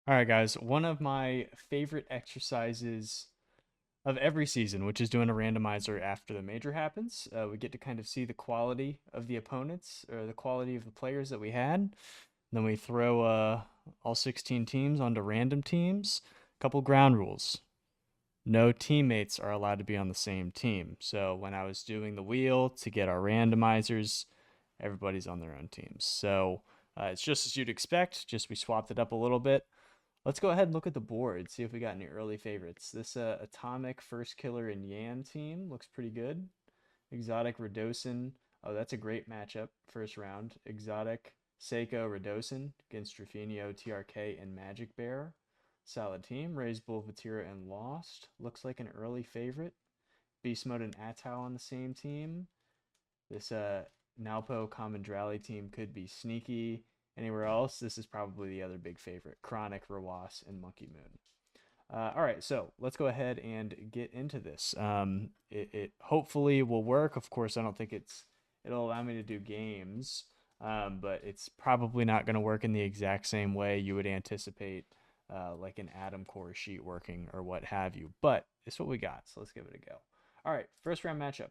All right, guys. One of my favorite exercises of every season, which is doing a randomizer after the major happens. We get to kind of see the quality of the opponents or the quality of the players that we had. Then we throw all 16 teams onto random teams. Couple ground rules. No teammates are allowed to be on the same team. So when I was doing the wheel to get our randomizers, everybody's on their own teams. So it's just as you'd expect, just we swapped it up a little bit. Let's go ahead and look at the board, see if we got any early favorites. This Atomic Firstkiller and Yan team looks pretty good. ExoTiiK Radosin. Oh, that's a great matchup. First round. ExoTiiK Seikoo Radosin against Drufinho, TRK, and MajicBear. Solid team. Reysbull, Vatira, and Lostt. Looks like an early favorite. Beastmode and Atow on the same team. This Nwpo Comm and dralii team could be sneaky. Anywhere else, this is probably the other big favorite. Chronic, Rawas, and Monkey Moon. All right, so let's go ahead and get into this. It hopefully will work. Of course, I don't think it'll allow me to do games, but it's probably not going to work in the exact same way you would anticipate, like an atom core sheet working or what have you. But it's what we got, so let's give it a go. All right, first round matchup.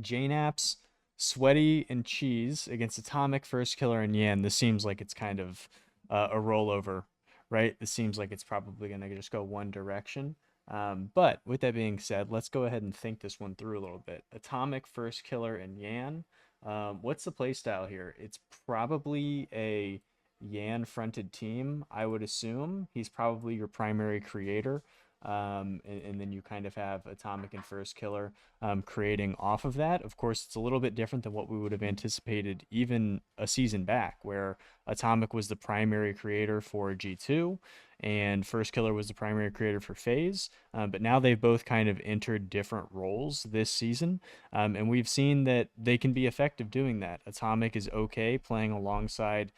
JKnaps, Sweaty, and Cheese against Atomic, Firstkiller, and Yan. This seems like it's kind of a rollover, right? This seems like it's probably going to just go one direction. But with that being said, let's go ahead and think this one through a little bit. Atomic, Firstkiller, and Yan. What's the playstyle here? It's probably a Yan fronted team, I would assume. He's probably your primary creator. And then you kind of have Atomic and Firstkiller creating off of that. Of course, it's a little bit different than what we would have anticipated even a season back, where Atomic was the primary creator for G2 and Firstkiller was the primary creator for FaZe. But now they've both kind of entered different roles this season, and we've seen that they can be effective doing that. Atomic is okay playing alongside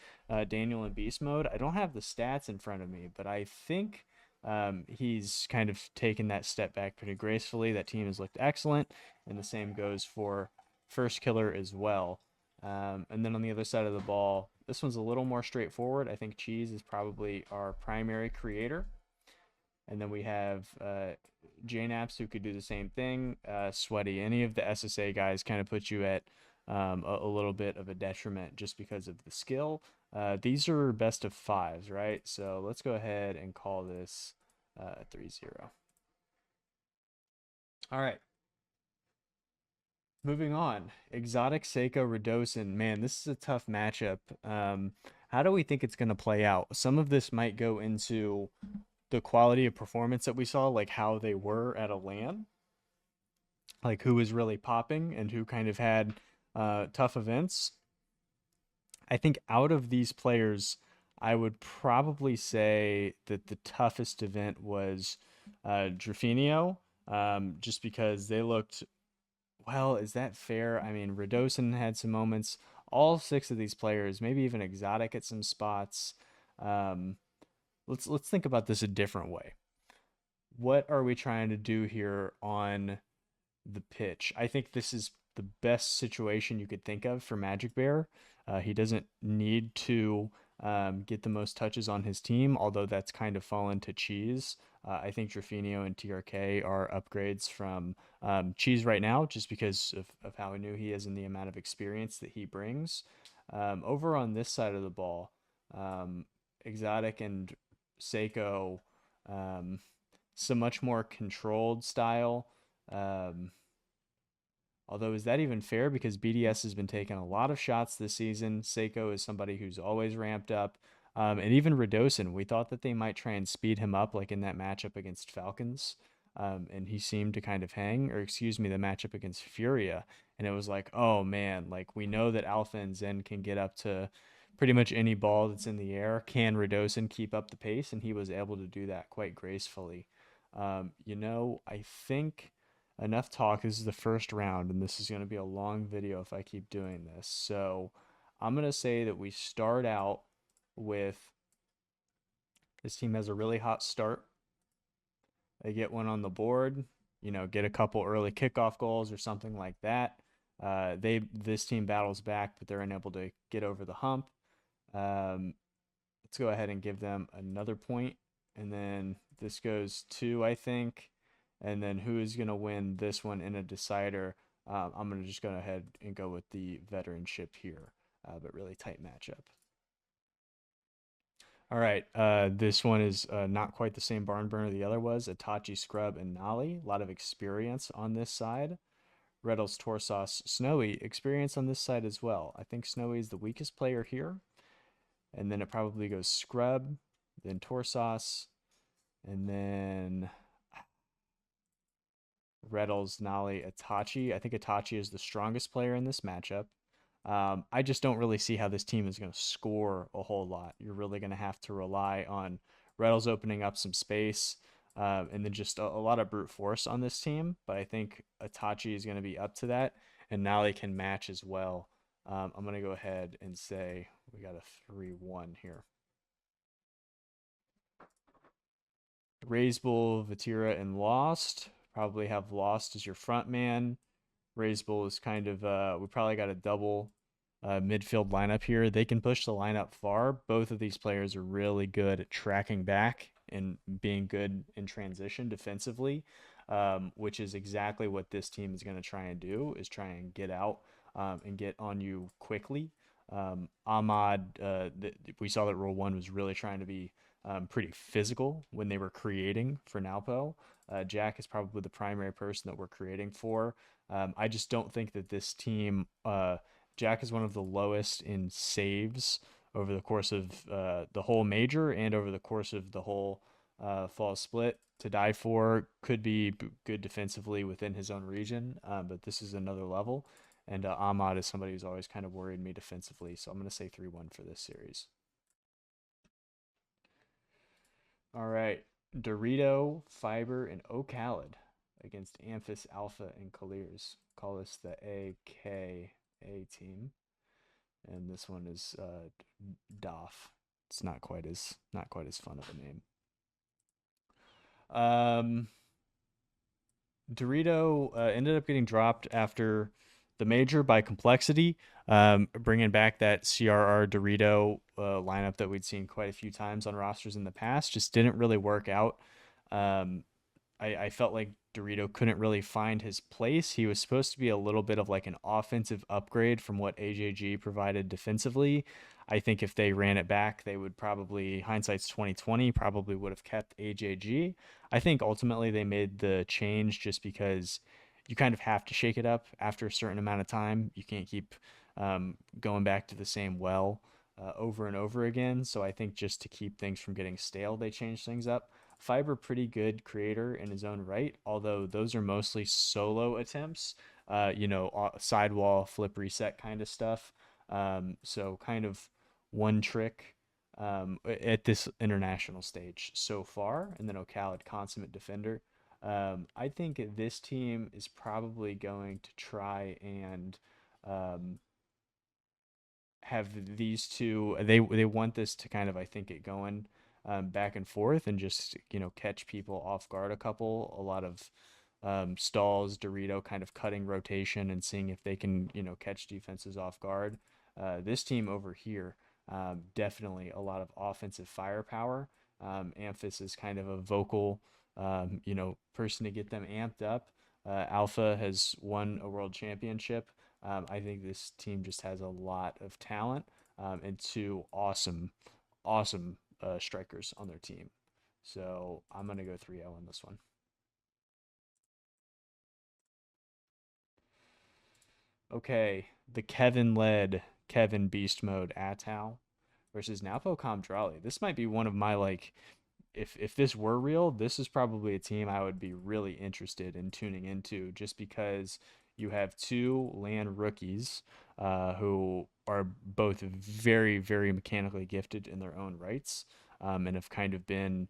Daniel in Beast Mode. I don't have the stats in front of me, but I think he's kind of taken that step back pretty gracefully. That team has looked excellent, and the same goes for Firstkiller as well. And then on the other side of the ball, this one's a little more straightforward. I think Cheese is probably our primary creator. And then we have JKnaps, who could do the same thing. Sweaty, any of the SSA guys kind of put you at a little bit of a detriment just because of the skill. These are best of fives, right? So let's go ahead and call this 3-0. All right. Moving on. ExoTiiK, Seikoo, Radosin. Man, this is a tough matchup. How do we think it's going to play out? Some of this might go into the quality of performance that we saw, like how they were at a LAN, like who was really popping and who kind of had tough events. I think out of these players, I would probably say that the toughest event was Drufinho, just because they looked, well, is that fair? I mean, Radosin had some moments. All six of these players, maybe even ExoTiiK at some spots. Um, let's think about this a different way. What are we trying to do here on the pitch? I think this is the best situation you could think of for MajicBear. He doesn't need to get the most touches on his team, although that's kind of fallen to Cheese. I think Drufinho and TRK are upgrades from Cheese right now, just because of how new he is and the amount of experience that he brings. Over on this side of the ball, ExoTiiK and Seikoo, some much more controlled style. Um, Although, is that even fair? Because BDS has been taking a lot of shots this season. Seikoo is somebody who's always ramped up. And even Radosin, we thought that they might try and speed him up, like in that matchup against Falcons. And he seemed to kind of hang, or excuse me, the matchup against Furia. And it was like, oh man, like we know that Alpha and Zen can get up to pretty much any ball that's in the air. Can Radosin keep up the pace? And he was able to do that quite gracefully. I think enough talk. This is the first round, and this is going to be a long video if I keep doing this. So I'm going to say that we start out with this team has a really hot start. They get one on the board, get a couple early kickoff goals or something like that. This team battles back, but they're unable to get over the hump. Let's Let's go ahead and give them another point. And then this goes 2, I think. And then who is going to win this one in a decider? I'm going to just go ahead and go with the veteranship here, but really tight matchup. All right, this one is not quite the same barn burner the other was. Itachi, Scrub, and Noly. A lot of experience on this side. Retals, Torsos, Snowyy. Experience on this side as well. I think Snowyy is the weakest player here. And then it probably goes Scrub, then Torsos, and then Retals, Noly, Itachi. I think Itachi is the strongest player in this matchup. I just don't really see how this team is going to score a whole lot. You're really going to have to rely on Retals opening up some space, and then just a lot of brute force on this team. But I think Itachi is going to be up to that, and Noly can match as well. I'm going to go ahead and say we got a 3-1 here. Reysbull, Vatira, and Lostt. Probably have Lostt as your front man. Reysbull is kind of, we probably got a double midfield lineup here. They can push the lineup far. Both of these players are really good at tracking back and being good in transition defensively, which is exactly what this team is going to try and do, is try and get out and get on you quickly. Ahmad, we saw that Rule 1 was really trying to be pretty physical when they were creating for Nwpo. Jack is probably the primary person that we're creating for. I just don't think that this team, Jack is one of the lowest in saves over the course of the whole major and over the course of the whole fall split. To die for could be good defensively within his own region, but this is another level. And Ahmad is somebody who's always kind of worried me defensively, so I'm going to say 3-1 for this series. All right, DORITO, Fiberr, and oKhaliD against Amphis, Alpha, and Kiileerrz. Call this the AKA team, and this one is DOF. It's not quite as fun of a name. DORITO ended up getting dropped after the major by complexity, bringing back that CRR DORITO lineup that we'd seen quite a few times on rosters in the past. Just didn't really work out. I felt like DORITO couldn't really find his place. He was supposed to be a little bit of like an offensive upgrade from what AJG provided defensively. I think if they ran it back, they would probably, hindsight's 2020, probably would have kept AJG. I think ultimately they made the change just because you kind of have to shake it up after a certain amount of time. You can't keep going back to the same well over and over again. So I think just to keep things from getting stale, they changed things up. Fiberr, pretty good creator in his own right, although those are mostly solo attempts, sidewall, flip reset kind of stuff. So kind of one trick at this international stage so far. And then oKhaliD, consummate defender. I think this team is probably going to try and have these two. They want this to kind of, I think, get going back and forth and just catch people off guard a lot of stalls, DORITO kind of cutting rotation and seeing if they can catch defenses off guard. This team over here, definitely a lot of offensive firepower. Amphis is kind of a vocal person to get them amped up. Alpha has won a world championship. I think this team just has a lot of talent and two awesome strikers on their team. So I'm going to go 3-0 on this one. Okay, the Kevin-led Kevin Beastmode Atow versus Nwpo Comm dralii. This might be one of my if this were real, this is probably a team I would be really interested in tuning into, just because you have two LAN rookies who are both very, very mechanically gifted in their own rights, and have kind of been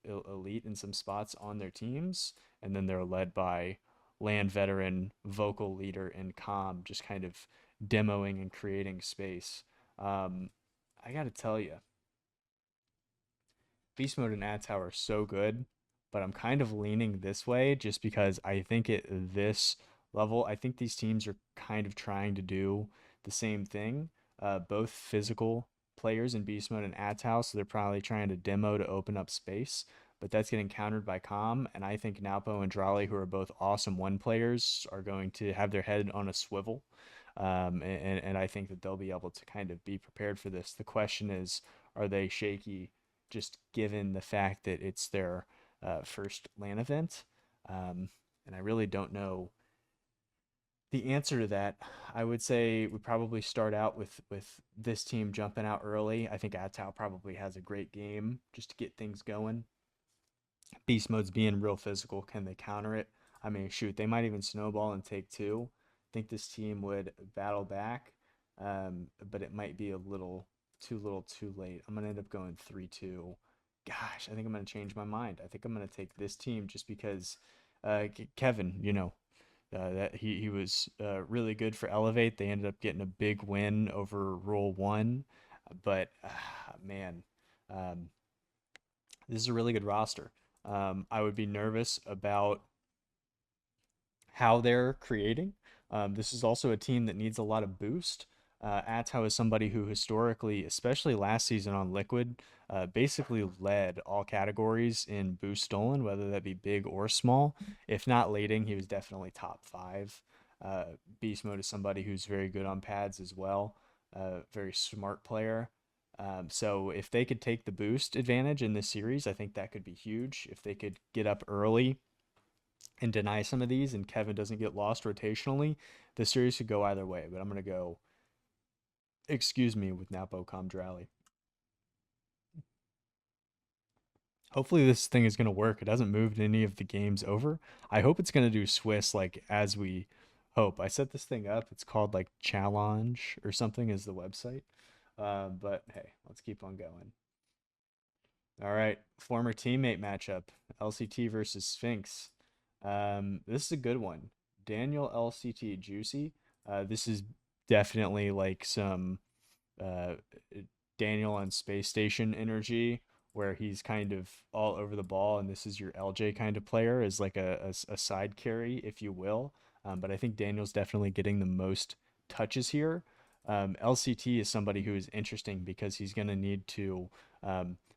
elite in some spots on their teams. And then they're led by LAN veteran, vocal leader, and Comm, just kind of demoing and creating space. I got to tell you, Beastmode and Atow are so good, but I'm kind of leaning this way just because I think at this level, I think these teams are kind of trying to do the same thing, both physical players in beast mode and Atow, so they're probably trying to demo to open up space. But that's getting countered by Comm, and I think Nwpo and dralii, who are both awesome one players, are going to have their head on a swivel. And I think that they'll be able to kind of be prepared for this. The question is, are they shaky just given the fact that it's their first LAN event? And I really don't know the answer to that. I would say we probably start out with this team jumping out early. I think Atow probably has a great game just to get things going. Beast mode's being real physical. Can they counter it? I mean, shoot, they might even snowball and take two. I think this team would battle back, but it might be a little too late. I'm gonna end up going 3-2. Gosh, I think I'm gonna change my mind. I think I'm gonna take this team just because Kevin, that he was really good for Elevate. They ended up getting a big win over Rule 1, but man, um, this is a really good roster. I would be nervous about how they're creating. This is also a team that needs a lot of boost. Atow is somebody who historically, especially last season on Liquid, basically led all categories in boost stolen, whether that be big or small. If not leading, he was definitely top 5. Beast mode is somebody who's very good on pads as well, very smart player. So if they could take the boost advantage in this series, I think that could be huge. If they could get up early and deny some of these and Kevin doesn't get lost rotationally, the series could go either way. But I'm going to go, excuse me, with Nwpo Comm dralii. Hopefully this thing is going to work. It hasn't moved any of the games over. I hope it's going to do Swiss like as we hope. I set this thing up. It's called like Challenge or something is the website. But hey, let's keep on going. All right, former teammate matchup, LCT versus Sphinx. This is a good one. Daniel LCT Juicy. This is definitely like some uh, Daniel on Space Station energy, where he's kind of all over the ball, and this is your LJ kind of player, is like a side carry, if you will. But I think Daniel's definitely getting the most touches here. LCT is somebody who is interesting because he's going to need to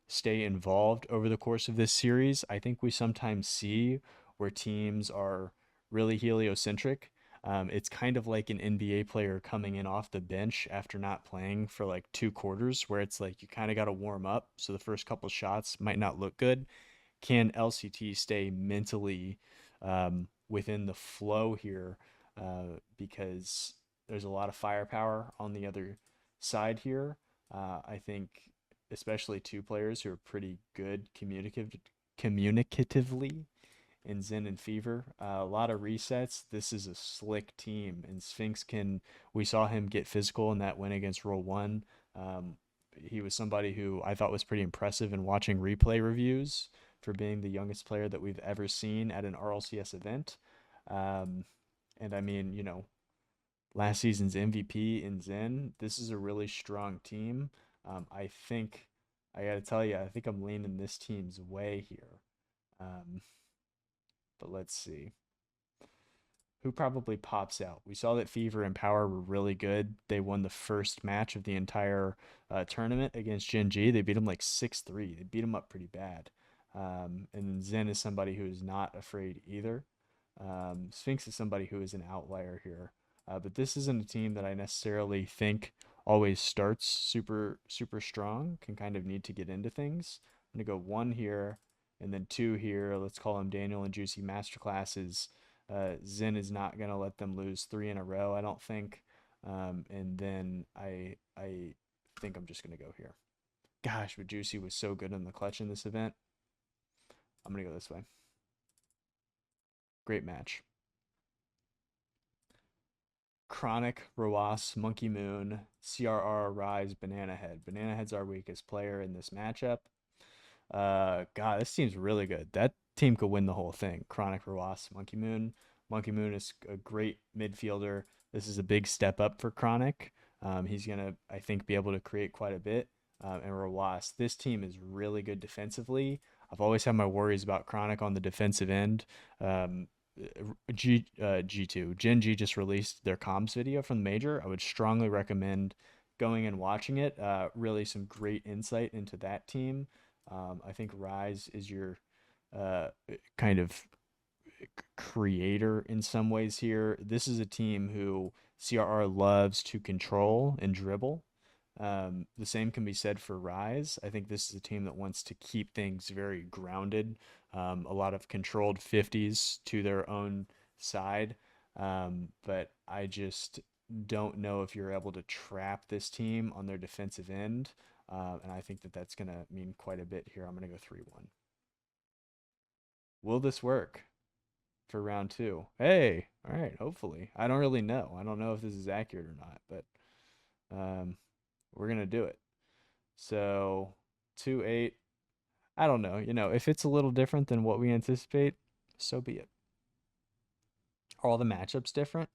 stay involved over the course of this series. I think we sometimes see where teams are really heliocentric. It's kind of like an NBA player coming in off the bench after not playing for like 2 quarters, where it's like you kind of got to warm up. So the first couple shots might not look good. Can LCT stay mentally within the flow here? Because there's a lot of firepower on the other side here. I think, especially 2 players who are pretty good communicatively in Zen and Fever. A lot of resets. This is a slick team, and Sphinx can. We saw him get physical in that win against Roll One. He was somebody who I thought was pretty impressive in watching replay reviews for being the youngest player that we've ever seen at an RLCS event. Um, and I mean, last season's MVP in Zen. This is a really strong team. I think I got to tell you, I think I'm leaning this team's way here. Um, but let's see who probably pops out. We saw that Fever and Power were really good. They won the first match of the entire tournament against Gen G. They beat them like 6-3. They beat them up pretty bad. And Zen is somebody who is not afraid either. Sphinx is somebody who is an outlier here. But this isn't a team that I necessarily think always starts super, super strong, can kind of need to get into things. I'm going to go 1 here and then 2 here. Let's call them Daniel and Juicy Masterclasses. Zen is not going to let them lose 3 in a row, I don't think. And then I think I'm just going to go here. Gosh, but Juicy was so good in the clutch in this event. I'm going to go this way. Great match. Chronic, Rawas, Monkey Moon, CRR, Rise, Bananahead. Bananahead's our weakest player in this matchup. God, this team's really good. That team could win the whole thing. Chronic, Rawas, Monkey Moon. Monkey Moon is a great midfielder. This is a big step up for Chronic. He's gonna, I think, be able to create quite a bit. And Rawas, this team is really good defensively. I've always had my worries about Chronic on the defensive end. G2 Gen G just released their comms video from the major. I would strongly recommend going and watching it, really some great insight into that team. I think Rise is your kind of creator in some ways here. This is a team who CRR loves to control and dribble. The same can be said for Rise. I think this is a team that wants to keep things very grounded, a lot of controlled 50s to their own side. But I just don't know if you're able to trap this team on their defensive end. And I think that that's going to mean quite a bit here. I'm going to go 3-1. Will this work for round two? Hey, all right, hopefully. I don't really know. I don't know if this is accurate or not, but we're going to do it. So 2-8. I don't know. If it's a little different than what we anticipate, so be it. Are all the matchups different?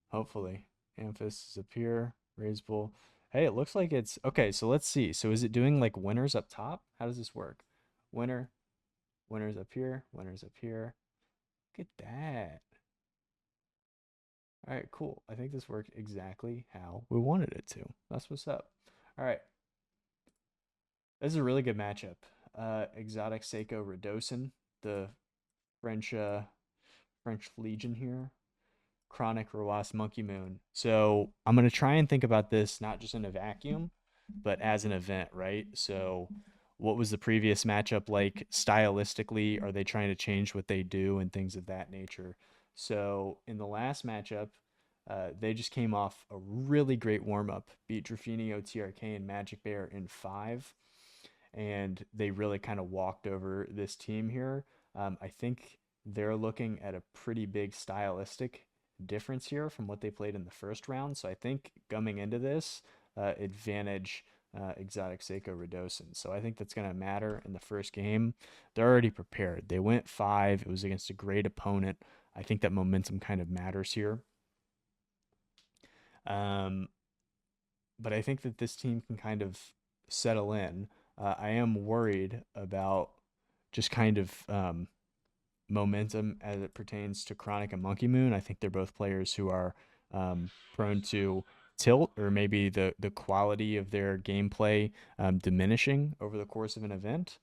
Hopefully. Amphis is up here. Reysbull. Hey, it looks like it's okay. So let's see. So is it doing like winners up top? How does this work? Winner, winners up here, winners up here. Look at that. All right, cool. I think this worked exactly how we wanted it to. That's what's up. All right. This is a really good matchup. ExoTiiK Seikoo Radosin, the French Legion here. Chronic Rawas Monkey Moon. So I'm gonna try and think about this not just in a vacuum, but as an event, right? So what was the previous matchup like stylistically? Are they trying to change what they do and things of that nature? So in the last matchup, they just came off a really great warm up, beat Drufinho, TRK, and MajicBear in 5, and they really kind of walked over this team here. I think they're looking at a pretty big stylistic difference here from what they played in the first round. So I think coming into this, advantage ExoTiiK Seikoo Radosin. So I think that's going to matter in the first game. They're already prepared. They went 5. It was against a great opponent. I think that momentum kind of matters here. But I think that this team can kind of settle in. I am worried about just kind of momentum as it pertains to Chronic and Monkey Moon. I think they're both players who are prone to tilt, or maybe the quality of their gameplay diminishing over the course of an event.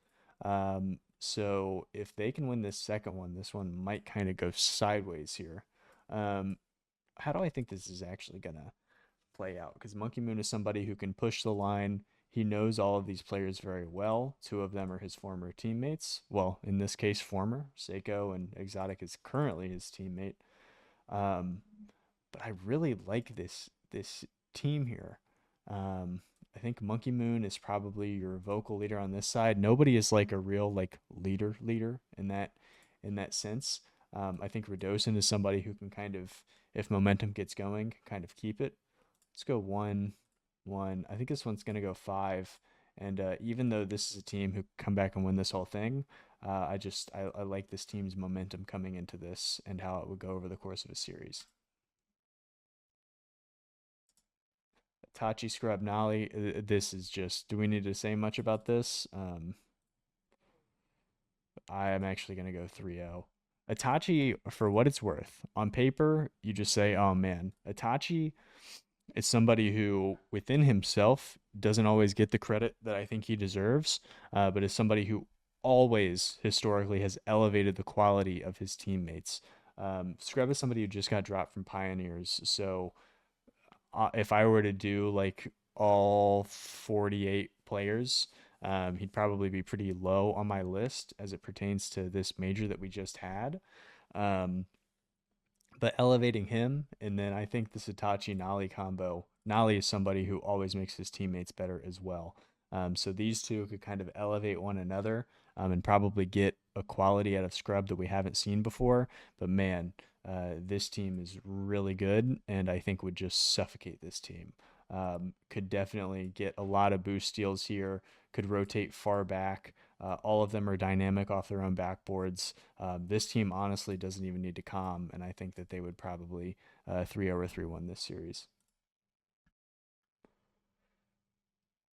So if they can win this second one, this one might kind of go sideways here. How do I think this is actually gonna play out? Because Monkey Moon is somebody who can push the line. He knows all of these players very well. 2 of them are his former teammates. Well, in this case, former. Seikoo, and ExoTiiK is currently his teammate. But I really like this team here. I think Monkey Moon is probably your vocal leader on this side. Nobody is like a real like leader in that sense. I think Radosin is somebody who can kind of, if momentum gets going, kind of keep it. Let's go 1-1. I think this one's gonna go 5. And even though this is a team who come back and win this whole thing, I like this team's momentum coming into this and how it would go over the course of a series. Itachi Scrub Noly. This is just. Do we need to say much about this? I am actually gonna go 3-0. Itachi, for what it's worth, on paper, you just say, oh man, Itachi is somebody who, within himself, doesn't always get the credit that I think he deserves, but is somebody who always historically has elevated the quality of his teammates. Scrub is somebody who just got dropped from Pioneers, so if I were to do like all 48 players, he'd probably be pretty low on my list as it pertains to this major that we just had. Um, but elevating him, and then I think the Itachi Noly combo. Noly is somebody who always makes his teammates better as well. So these two could kind of elevate one another, and probably get a quality out of Scrub that we haven't seen before. But man, this team is really good, and I think would just suffocate this team. Could definitely get a lot of boost steals here, could rotate far back. All of them are dynamic off their own backboards. This team honestly doesn't even need to Comm, and I think that they would probably 3-0 or 3-1 this series.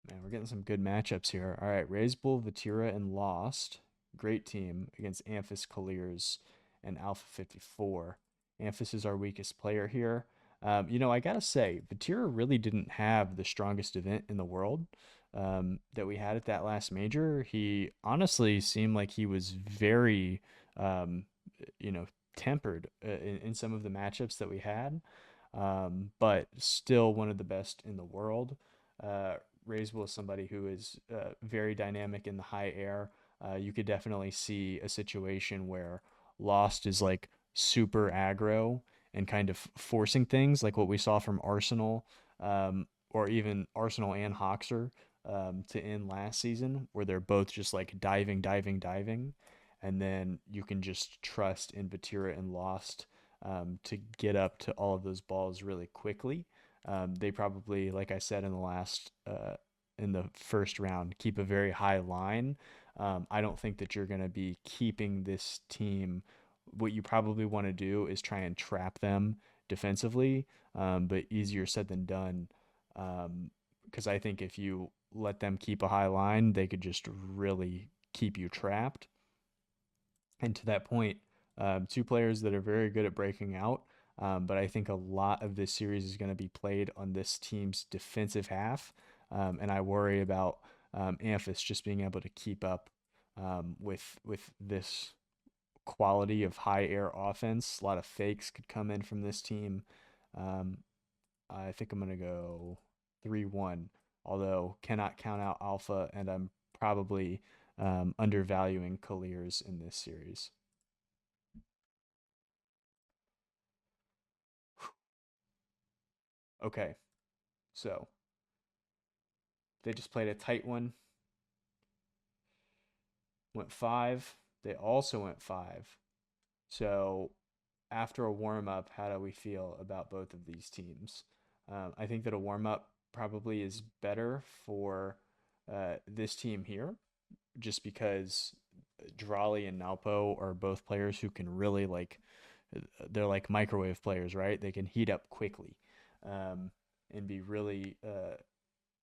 Man, we're getting some good matchups here. All right, Reysbull, Vatira, and Lostt. Great team against Amphis, Kiileerrz, and Alpha 54. Amphis is our weakest player here. I gotta say, Vatira really didn't have the strongest event in the world that we had at that last major. He honestly seemed like he was very, um, you know, tempered in some of the matchups that we had, but still one of the best in the world. Uh, Reysbull is somebody who is very dynamic in the high air. You could definitely see a situation where Lostt is like super aggro and kind of forcing things like what we saw from Arsenal, or even Arsenal and Hoxer to end last season, where they're both just like diving, diving, diving. And then you can just trust in Vatira and Lostt to get up to all of those balls really quickly. They probably, like I said in the first round, keep a very high line. I don't think that you're going to be keeping this team. What you probably want to do is try and trap them defensively, but easier said than done. Because I think if you let them keep a high line, they could just really keep you trapped. And to that point, two players that are very good at breaking out. But I think a lot of this series is going to be played on this team's defensive half. And I worry about Amphis just being able to keep up with this quality of high air offense. A lot of fakes could come in from this team. Um, I think I'm going to go 3-1, although cannot count out Alpha, and I'm probably undervaluing Kiileerrz in this series. Okay, so they just played a tight one, went 5. They also went 5. So after a warm up, how do we feel about both of these teams? I think that a warm up probably is better for this team here, just because dralii and Nwpo are both players who can really they're like microwave players, right? They can heat up quickly and be really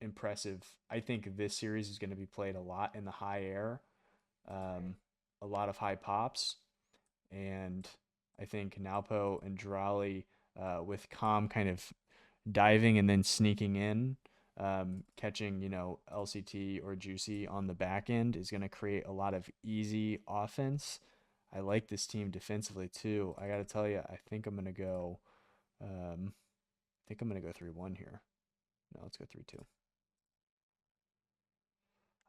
impressive. I think this series is going to be played a lot in the high air, um, a lot of high pops, and I think Nwpo and dralii with Comm kind of diving and then sneaking in, catching LCT or Juicy on the back end is going to create a lot of easy offense. I like this team defensively too. I got to tell you, I think I'm going to go. I think I'm going to go 3-1 here. No, let's go 3-2.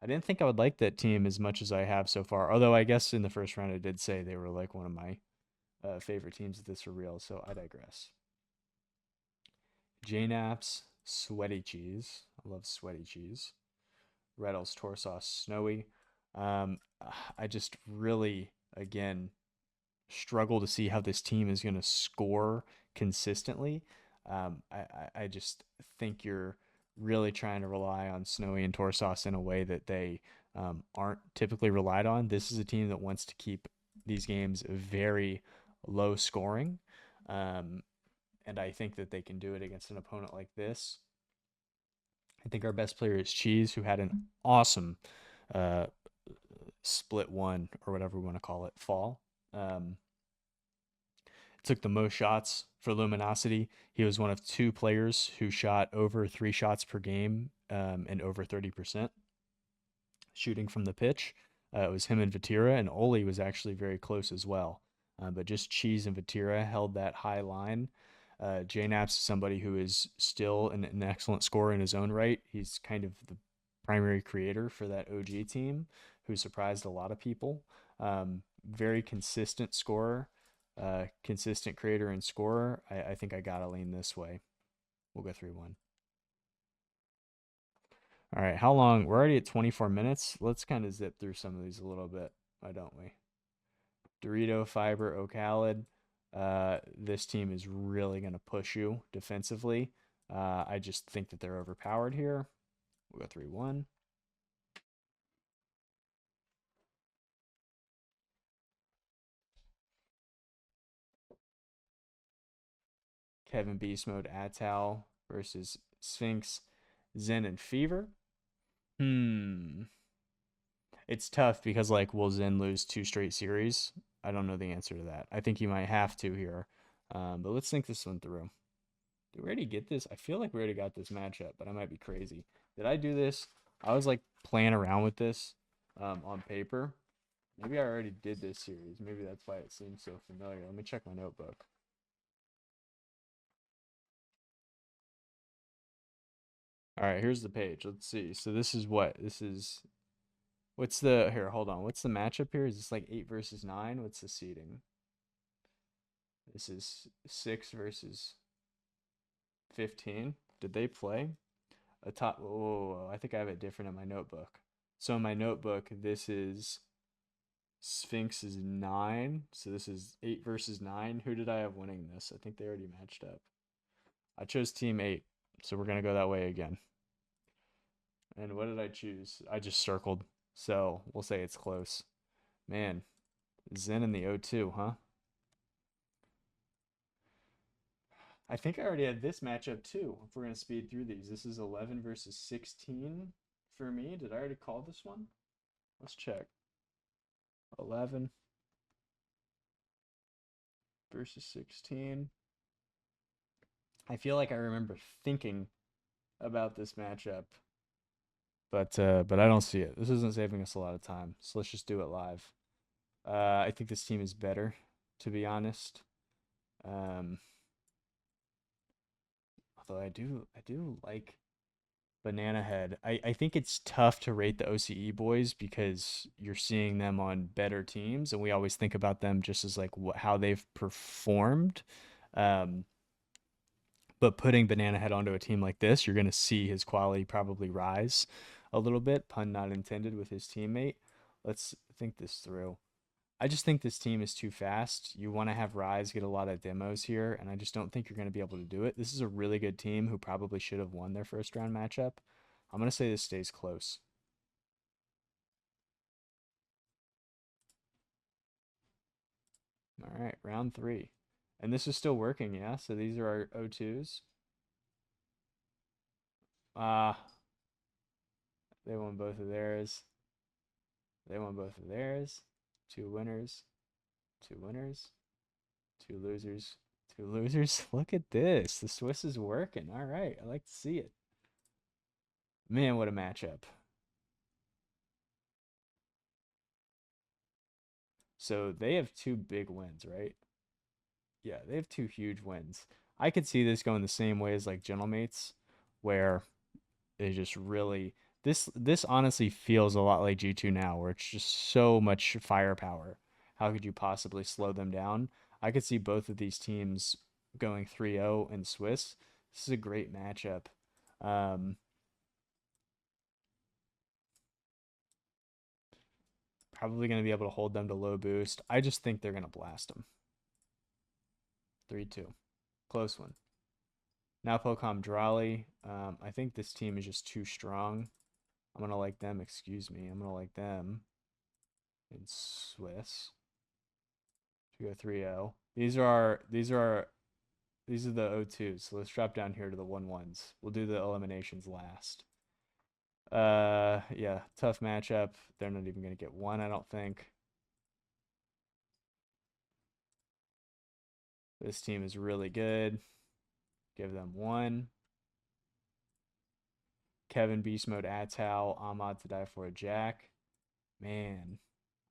I didn't think I would like that team as much as I have so far. Although I guess in the first round I did say they were like one of my favorite teams at this for real. So I digress. JKnaps, sweaty cheese. I love sweaty cheese. Retals, Torsauce, Snowyy. Um, I just really, again, struggle to see how this team is going to score consistently. I just think you're really trying to rely on Snowyy and Torsauce in a way that they aren't typically relied on. This is a team that wants to keep these games very low scoring. Um, and I think that they can do it against an opponent like this. I think our best player is Cheese, who had an awesome uh, split one or whatever we want to call it fall. Um, took the most shots for Luminosity. He was one of 2 players who shot over 3 shots per game and over 30% shooting from the pitch. It was him and Vatira, and Oli was actually very close as well. But just Cheese and Vatira held that high line. JKnaps is somebody who is still an excellent scorer in his own right. He's kind of the primary creator for that OG team who surprised a lot of people. Very consistent scorer, consistent creator and scorer. I think I got to lean this way. We'll go 3-1. All right, how long? We're already at 24 minutes. Let's kind of zip through some of these a little bit, why don't we? DORITO, Fiberr, oKhaliD. This team is really going to push you defensively. I just think that they're overpowered here. We'll go 3-1. Kevin Beastmode, Atow versus Sphinx, Zen, and Fever. Hmm. It's tough because will Zen lose 2 straight series? I don't know the answer to that. I think he might have to here. But let's think this one through. Did we already get this? I feel like we already got this matchup, but I might be crazy. Did I do this? I was like playing around with this on paper. Maybe I already did this series. Maybe that's why it seems so familiar. Let me check my notebook. All right, here's the page. Let's see. So this is what? This is what's the here, hold on. What's the matchup here? Is this like 8 versus 9? What's the seeding? This is 6 versus 15. Did they play? A top oh, I think I have it different in my notebook. So in my notebook, this is Sphinx is 9. So this is 8 versus 9. Who did I have winning this? I think they already matched up. I chose team 8. So we're going to go that way again. And what did I choose? I just circled. So we'll say it's close. Man, Zen in the O2, huh? I think I already had this matchup too. If we're going to speed through these. This is 11 versus 16 for me. Did I already call this one? Let's check. 11 versus 16. I feel like I remember thinking about this matchup, but I don't see it. This isn't saving us a lot of time, so let's just do it live. I think this team is better, to be honest. Although I do like bananahead. I think it's tough to rate the OCE boys because you're seeing them on better teams, and we always think about them just as like how they've performed. Um, but putting bananahead onto a team like this, you're going to see his quality probably rise a little bit, pun not intended, with his teammate. Let's think this through. I just think this team is too fast. You want to have Rise get a lot of demos here, and I just don't think you're going to be able to do it. This is a really good team who probably should have won their first round matchup. I'm going to say this stays close. All right, round 3. And this is still working, yeah? So these are our O2s. Ah, they won both of theirs. They won both of theirs. 2 winners. 2 winners. 2 losers. 2 losers. Look at this. The Swiss is working. All right. I like to see it. Man, what a matchup. So they have 2 big wins, right? Yeah, they have 2 huge wins. I could see this going the same way as like Gentlemates, where they just really this honestly feels a lot like G2 now, where it's just so much firepower. How could you possibly slow them down? I could see both of these teams going 3-0 in Swiss. This is a great matchup. Um, Probably going to be able to hold them to low boost. I just think they're going to blast them. 3-2. Close one. Nwpo, Comm, dralii. I think this team is just too strong. I'm going to like them. Excuse me. I'm going to like them in Swiss. To go 3-0. These are the O2s. So let's drop down here to the 1-1s. We'll do the eliminations last. Yeah, tough matchup. They're not even going to get 1, I don't think. This team is really good. Give them 1. Kevin, Beastmode, Atow, Ahmad to die for a Jack. Man,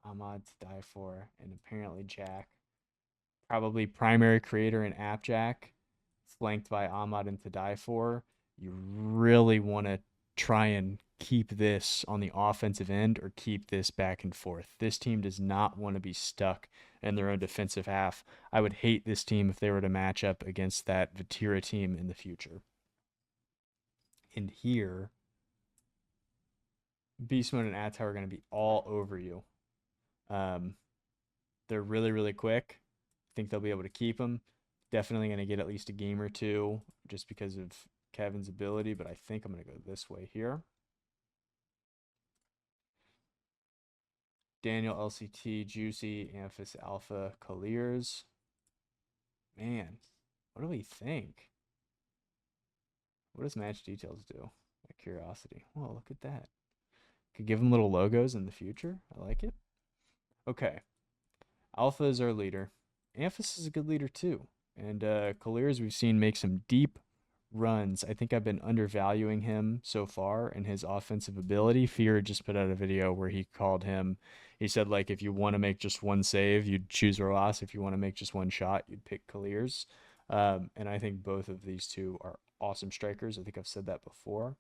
Ahmad to die for, and apparently Jack. Probably primary creator in AppJack, flanked by Ahmad and to die for. You really want to try and keep this on the offensive end or keep this back and forth. This team does not want to be stuck in their own defensive half. I would hate this team if they were to match up against that Vatira team in the future. And here, Beastmode and Atow are going to be all over you. They're really, really quick. I think they'll be able to keep them. Definitely going to get at least a game or 2 just because of Kevin's ability, but I think I'm going to go this way here. Daniel, LCT, Juicy, Amphis, Alpha, Kiileerrz. Man, what do we think? What does match details do? My curiosity. Oh, look at that. Could give them little logos in the future. I like it. Okay. Alpha is our leader. Amphis is a good leader too. And Kiileerrz we've seen make some deep runs. I think I've been undervaluing him so far and his offensive ability. Fear just put out a video where he called him. He said like if you want to make just one save, you'd choose Rolas. If you want to make just one shot, you'd pick Kiileerrz. And I think both of these two are awesome strikers. I think I've said that before.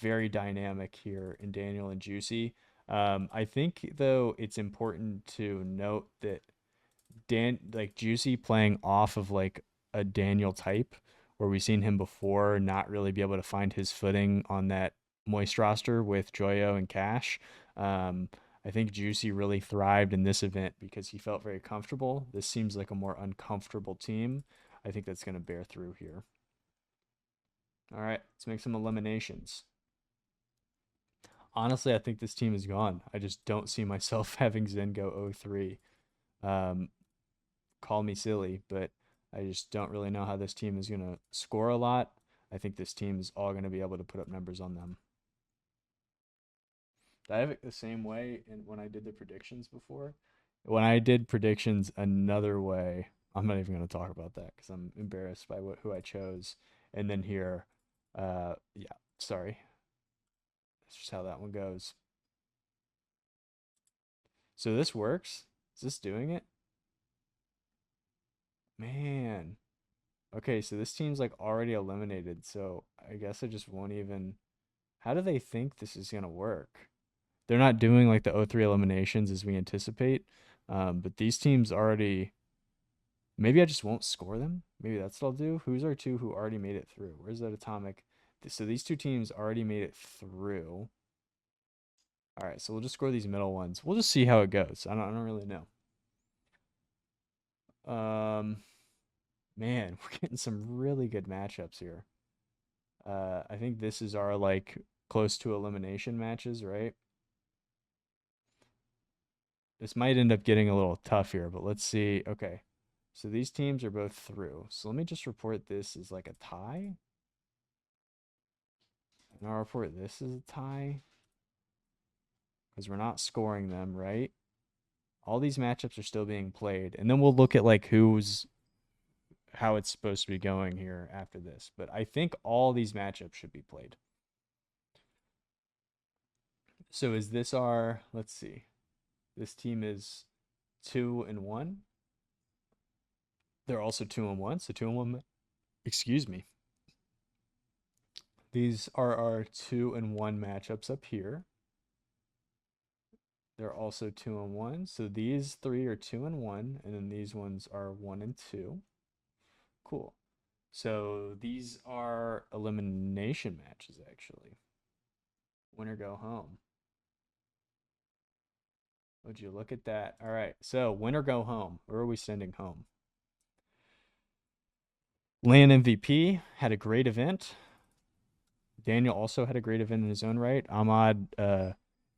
Very dynamic here in Daniel and Juicy. I think though it's important to note that Juicy playing off of like a Daniel type, where we've seen him before not really be able to find his footing on that moist roster with Joyo and Cash. Um, I think Juicy really thrived in this event because he felt very comfortable. This seems like a more uncomfortable team. I think that's going to bear through here. All right, let's make some eliminations. Honestly, I think this team is gone. I just don't see myself having Zen go 0-3. Call me silly, but I just don't really know how this team is going to score a lot. I think this team is all going to be able to put up numbers on them. I have it the same way when I did the predictions before. When I did predictions another way, I'm not even going to talk about that because I'm embarrassed by who I chose. And then here, yeah, sorry. That's just how that one goes. So this works? Is this doing it? Man. Okay, so this team's like already eliminated, so I guess I just won't even. How do they think this is gonna work? They're not doing like the O3 eliminations as we anticipate, but these teams already. Maybe I just won't score them. Maybe that's what I'll do. Who's our two who already made it through? Where's that atomic? So these two teams already made it through. All right, so we'll just score these middle ones. We'll just see how it goes. I don't really know. Man, we're getting some really good matchups here. I think this is our like close to elimination matches, right? This might end up getting a little tough here, but let's see. Okay. So these teams are both through. So let me just report this as like a tie. And I'll report this as a tie. Because we're not scoring them, right? All these matchups are still being played. And then we'll look at like how it's supposed to be going here after this. But I think all these matchups should be played. So is this our, let's see. This team is 2-1. They're also 2-1, so 2-1. Excuse me. These are our 2-1 matchups up here. They're also 2-1. So these three are 2-1, and then these ones are 1-2. Cool. So these are elimination matches, actually. Winner go home. Would you look at that? All right. So winner go home. Where are we sending home? LAN MVP had a great event. Daniel also had a great event in his own right. Ahmad,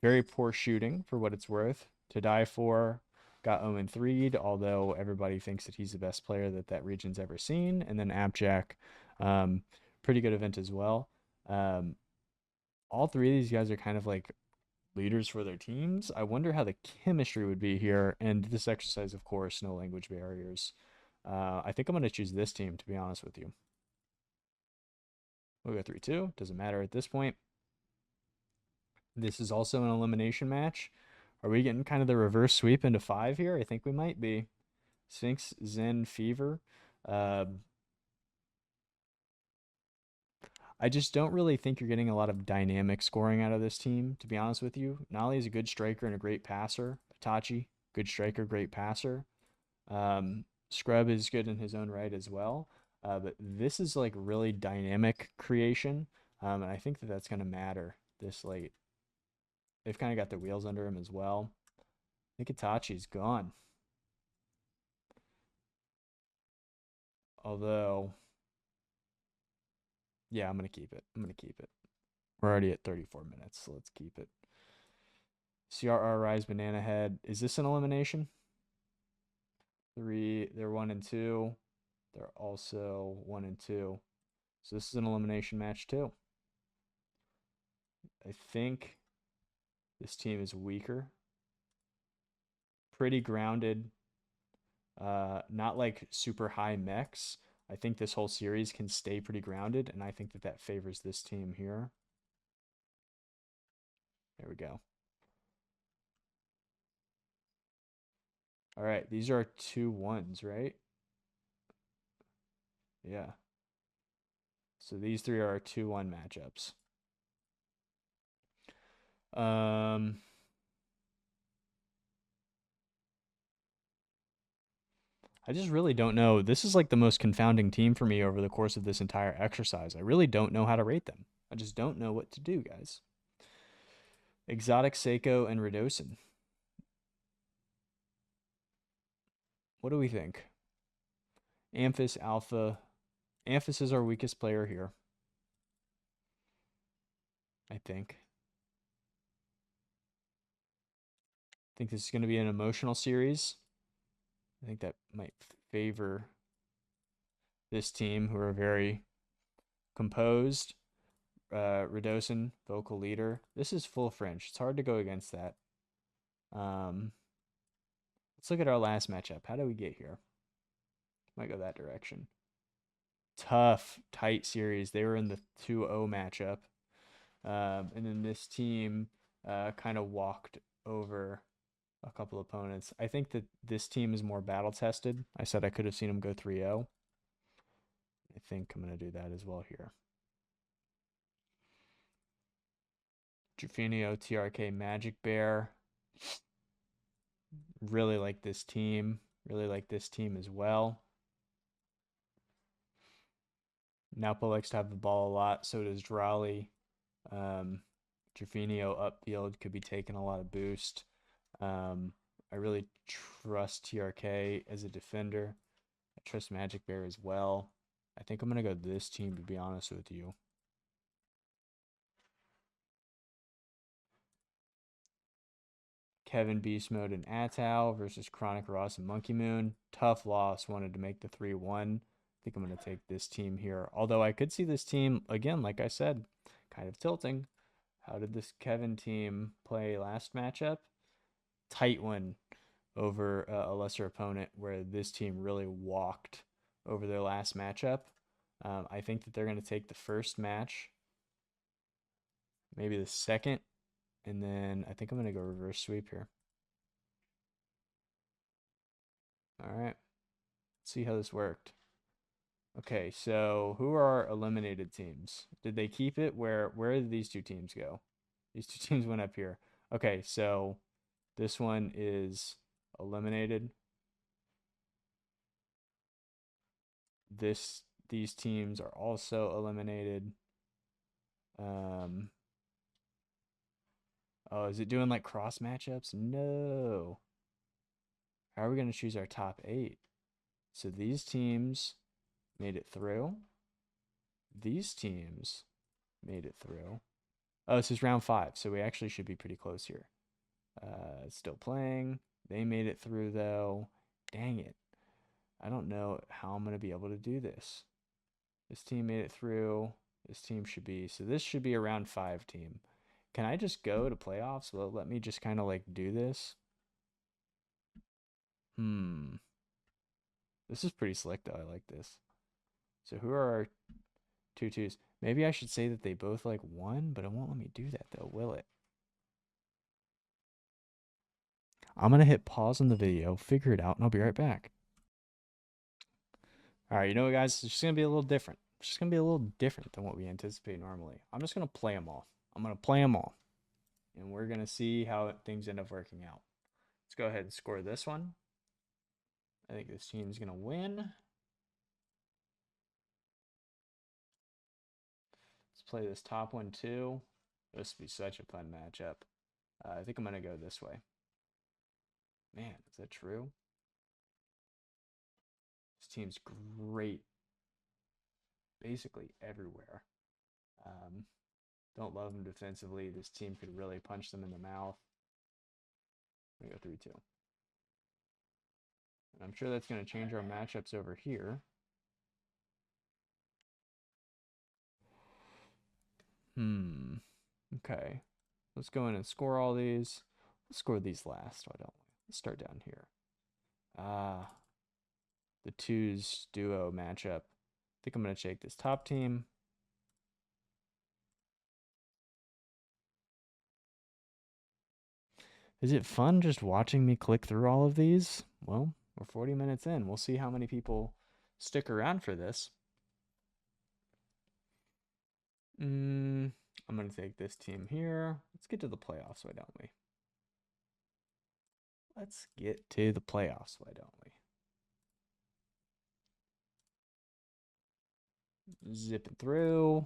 very poor shooting for what it's worth. To die for, got 0-3'd, although everybody thinks that he's the best player that region's ever seen. And then AppJack, pretty good event as well. All three of these guys are kind of like leaders for their teams. I wonder how the chemistry would be here. And this exercise, of course, no language barriers. I think I'm going to choose this team, to be honest with you. We'll go 3-2. Doesn't matter at this point. This is also an elimination match. Are we getting kind of the reverse sweep into 5 here? I think we might be. Sphinx, Zen, Fever. I just don't really think you're getting a lot of dynamic scoring out of this team, to be honest with you. Noly is a good striker and a great passer. Itachi, good striker, great passer. Scrub is good in his own right as well. But this is like really dynamic creation. And I think that's going to matter this late. They've kind of got their wheels under him as well. I think Itachi's gone. Although, yeah, I'm going to keep it. I'm going to keep it. We're already at 34 minutes, so let's keep it. CRR Rise Bananahead. Is this an elimination? 3. They're 1-2. They're also 1-2. So this is an elimination match too. I think this team is weaker. Pretty grounded. Not like super high mechs. I think this whole series can stay pretty grounded, and I think that that favors this team here. There we go. All right, these are 2-1s, right? Yeah. So these three are 2-1 matchups. I just really don't know. This is like the most confounding team for me over the course of this entire exercise. I really don't know how to rate them. I just don't know what to do, guys. ExoTiiK, Seikoo, and Radosin. What do we think? Amphis, Alpha. Amphis is our weakest player here, I think. I think this is going to be an emotional series. I think that might favor this team, who are very composed. Radosin, vocal leader. This is full French. It's hard to go against that. Let's look at our last matchup. How do we get here? Might go that direction. Tough, tight series. They were in the 2-0 matchup. And then this team kind of walked over a couple opponents. I think that this team is more battle tested. I said I could have seen them go 3-0. I think I'm going to do that as well here. Drufinho, TRK, MajicBear. Really like this team. Really like this team as well. Nwpo likes to have the ball a lot. So does dralii. Drufinho upfield could be taking a lot of boost. I really trust TRK as a defender. I trust MajicBear as well. I think I'm going to go this team, to be honest with you. Kevin, Beastmode, and Atow versus Chronic, Ross, and Monkey Moon. Tough loss. Wanted to make the 3-1. I think I'm going to take this team here. Although I could see this team, again, like I said, kind of tilting. How did this Kevin team play last matchup? Tight one over a lesser opponent, where this team really walked over their last matchup. I think that they're going to take the first match, maybe the second, and then I think I'm going to go reverse sweep here. All right. Let's see how this worked. Okay, so who are our eliminated teams? Did they keep it? Where did these two teams go? These two teams went up here. Okay, so this one is eliminated. These teams are also eliminated. Oh, is it doing like cross matchups? No. How are we going to choose our top 8? So these teams made it through. These teams made it through. Oh, this is round 5, so we actually should be pretty close here. It's still playing. They made it through, though. Dang it. I don't know how I'm going to be able to do this. This team made it through. This team should be... So this should be a round 5 team. Can I just go to playoffs? Will it let me just kind of like do this? This is pretty slick, though. I like this. So who are our 2-2s? Maybe I should say that they both like won, but it won't let me do that, though, will it? I'm going to hit pause on the video, figure it out, and I'll be right back. All right, you know what, guys? It's just going to be a little different. It's just going to be a little different than what we anticipate normally. I'm just going to play them all. I'm going to play them all. And we're going to see how things end up working out. Let's go ahead and score this one. I think this team's going to win. Let's play this top one, too. This would be such a fun matchup. I think I'm going to go this way. Man, is that true? This team's great. Basically everywhere. Don't love them defensively. This team could really punch them in the mouth. I'm going to go 3-2. And I'm sure that's going to change our matchups over here. Okay. Let's go in and score all these. Let's score these last, why don't we? Let's start down here. The twos duo matchup. think I'm going to take this top team. Is it fun just watching me click through all of these? Well, we're 40 minutes in. We'll see how many people stick around for this. I'm going to take this team here. Let's get to the playoffs, why don't we? Let's get to the playoffs, why don't we? Zipping through.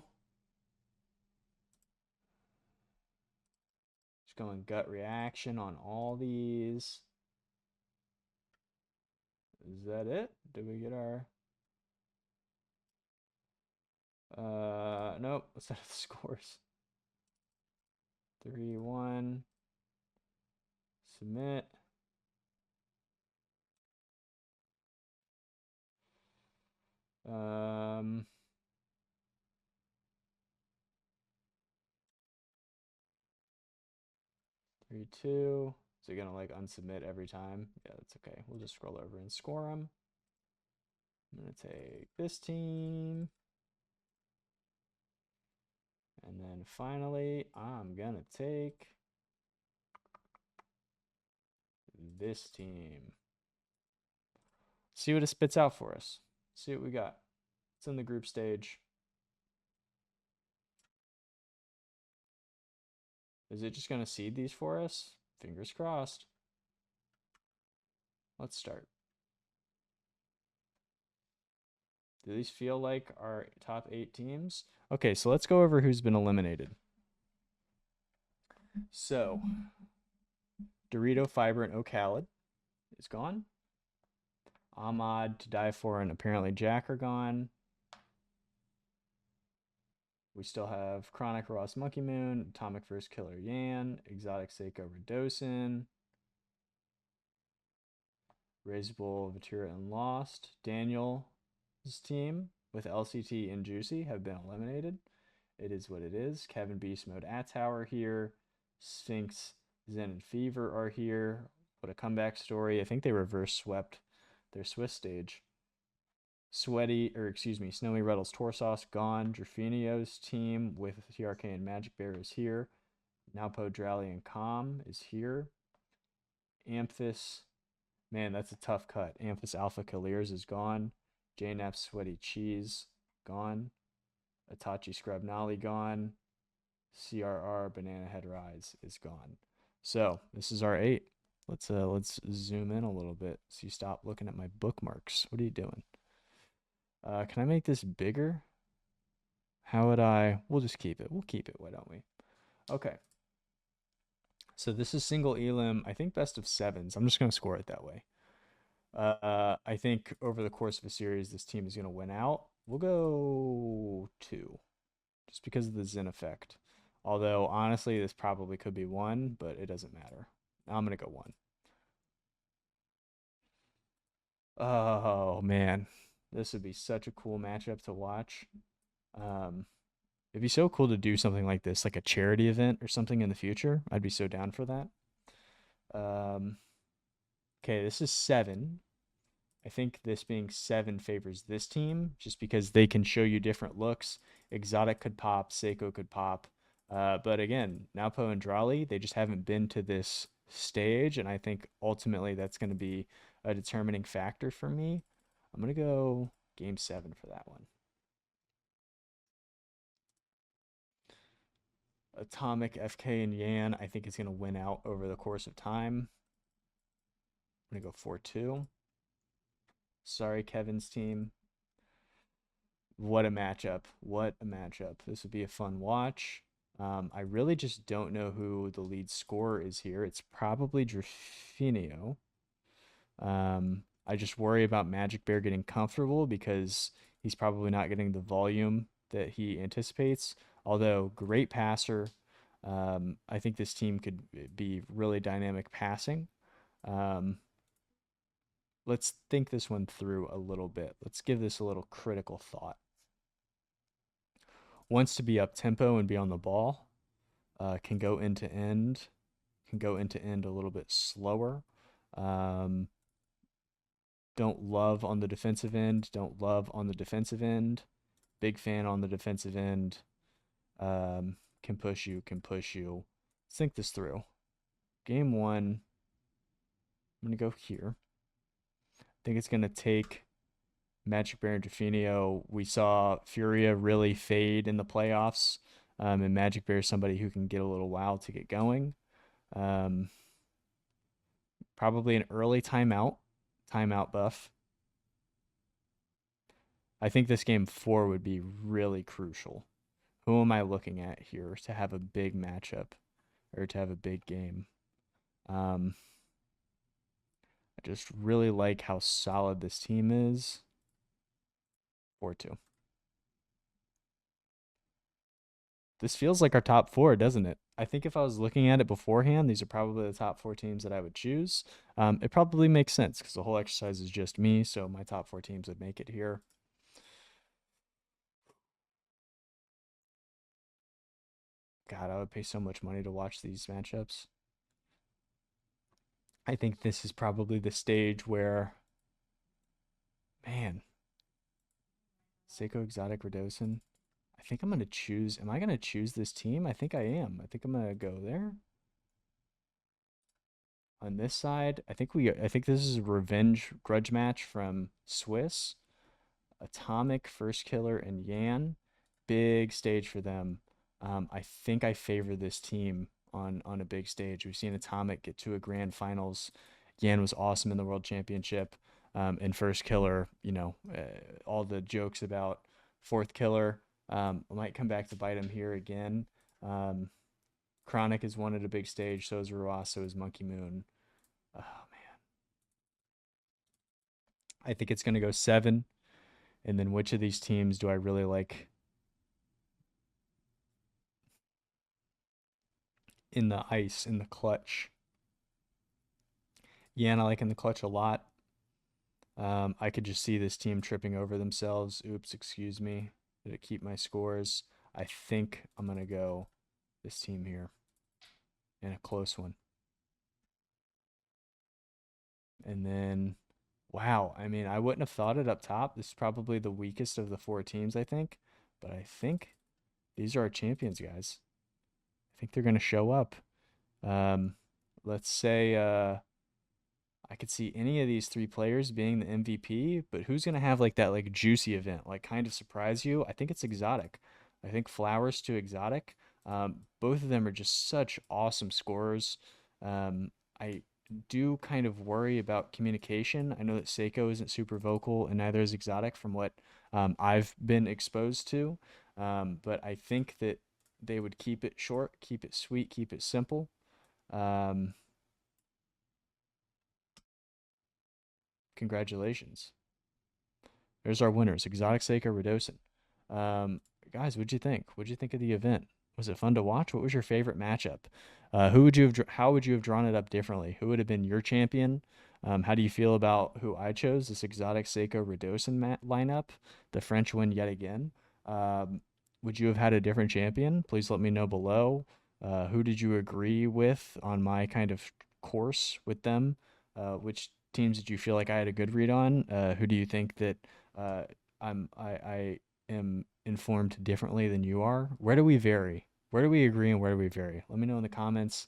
Just going gut reaction on all these. Is that it? Did we get our... Nope. Let's set the scores. 3-1. Submit. Um... 3-2. Is it gonna like unsubmit every time? Yeah, that's okay. We'll just scroll over and score them. I'm gonna take this team. And then finally, I'm gonna take this team. See what it spits out for us. See what we got. It's in the group stage. Is it just gonna seed these for us? Fingers crossed. Let's start. Do these feel like our top 8 teams? Okay, so let's go over who's been eliminated. So, DORITO, Fiberr, and oKhaliD is gone. Ahmad, To Die For, and apparently Jack are gone. We still have Chronic, Ross, Monkey Moon, Atomic, Firstkiller, Yan, ExoTiiK, Seikoo, Radosin, Reysbull, Vatira, and Lostt. Daniel's team with LCT and Juicy have been eliminated. It is what it is. Kevin, Beastmode, Atow are here. Sphinx, Zen, and Fever are here. What a comeback story. I think they reverse swept their Swiss stage. Snowyy, Retals, Torsos gone. Drufinho's team with TRK and MajicBear is here. Nwpo, dralii, and Comm is here. Amphis, man, that's a tough cut. Amphis, Alpha, Kiileerrz is gone. JKnaps, Sweaty Cheese, gone. Itachi, Scrub, Noly, gone. CRR, Bananahead, Rise is gone. So this is our 8. Let's zoom in a little bit so you stop looking at my bookmarks. What are you doing? Can I make this bigger? How would I? We'll just keep it. We'll keep it. Why don't we? Okay. So this is single elim. I think best of 7s. I'm just going to score it that way. I think over the course of a series, this team is going to win out. We'll go 2. Just because of the Zen effect. Although, honestly, this probably could be 1, but it doesn't matter. I'm going to go 1. Oh, man. This would be such a cool matchup to watch. It'd be so cool to do something like this, like a charity event or something in the future. I'd be so down for that. Okay, this is 7. I think this being 7 favors this team just because they can show you different looks. ExoTiiK could pop, Seikoo could pop. But again, Nwpo and dralii, they just haven't been to this stage, and I think ultimately that's going to be a determining factor for me. I'm going to go game 7 for that one. Atomic, FK, and Yan, I think is going to win out over the course of time. I'm going to go 4-2. Sorry, Kevin's team. What a matchup. What a matchup. This would be a fun watch. I really just don't know who the lead scorer is here. It's probably Drufinho. I just worry about MajicBear getting comfortable because he's probably not getting the volume that he anticipates. Although, great passer. I think this team could be really dynamic passing. Let's think this one through a little bit. Let's give this a little critical thought. Wants to be up tempo and be on the ball. Can go end to end. Can go end to end a little bit slower. Don't love on the defensive end. Don't love on the defensive end. Big fan on the defensive end. Can push you, can push you. Let's think this through. Game one, I'm going to go here. I think it's going to take MajicBear and Drufinho. We saw Furia really fade in the playoffs. And MajicBear is somebody who can get a little wild to get going. Probably an early timeout buff. I think this game 4 would be really crucial. Who am I looking at here to have a big matchup or to have a big game? I just really like how solid this team is. 4-2. This feels like our top 4, doesn't it? I think if I was looking at it beforehand, these are probably the top 4 teams that I would choose. It probably makes sense because the whole exercise is just me, so my top 4 teams would make it here. God, I would pay so much money to watch these matchups. I think this is probably the stage where, man, Seikoo, ExoTiiK, Radosin. I think I'm going to choose. Am I going to choose this team? I think I am. I think I'm going to go there. On this side, I think this is a revenge grudge match from Swiss. Atomic, Firstkiller, and Yan. Big stage for them. I think I favor this team on a big stage. We've seen Atomic get to a grand finals. Yan was awesome in the World Championship. And Firstkiller, all the jokes about fourth killer. I might come back to bite him here again. Chronic has won at a big stage. So is Ruas. So is Monkey Moon. Oh, man. I think it's going to go 7. And then which of these teams do I really like in the ice, in the clutch? Yan, I like in the clutch a lot. I could just see this team tripping over themselves. Oops, excuse me. Did it keep my scores? I think I'm going to go this team here in a close one. And then, wow. I mean, I wouldn't have thought it up top. This is probably the weakest of the 4 teams, I think. But I think these are our champions, guys. I think they're going to show up. Let's say I could see any of these 3 players being the MVP, but who's going to have like that like juicy event, like kind of surprise you? I think it's ExoTiiK. I think Flowers to ExoTiiK. Both of them are just such awesome scorers. I do kind of worry about communication. I know that Seikoo isn't super vocal, and neither is ExoTiiK from what I've been exposed to. But I think that they would keep it short, keep it sweet, keep it simple. Congratulations. There's our winners, ExoTiiK, Seikoo, Radosin. Guys, what'd you think? What'd you think of the event? Was it fun to watch? What was your favorite matchup? How would you have drawn it up differently? Who would have been your champion? How do you feel about who I chose? This ExoTiiK, Seikoo, Radosin lineup. The French win yet again. Would you have had a different champion? Please let me know below. Who did you agree with on my kind of course with them? Which teams did you feel like I had a good read on? Who do you think that I am informed differently than you are? Where do we vary? Where do we agree and where do we vary? Let me know in the comments.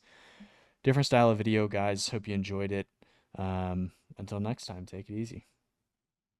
Different style of video, guys. Hope you enjoyed it. Until next time, take it easy.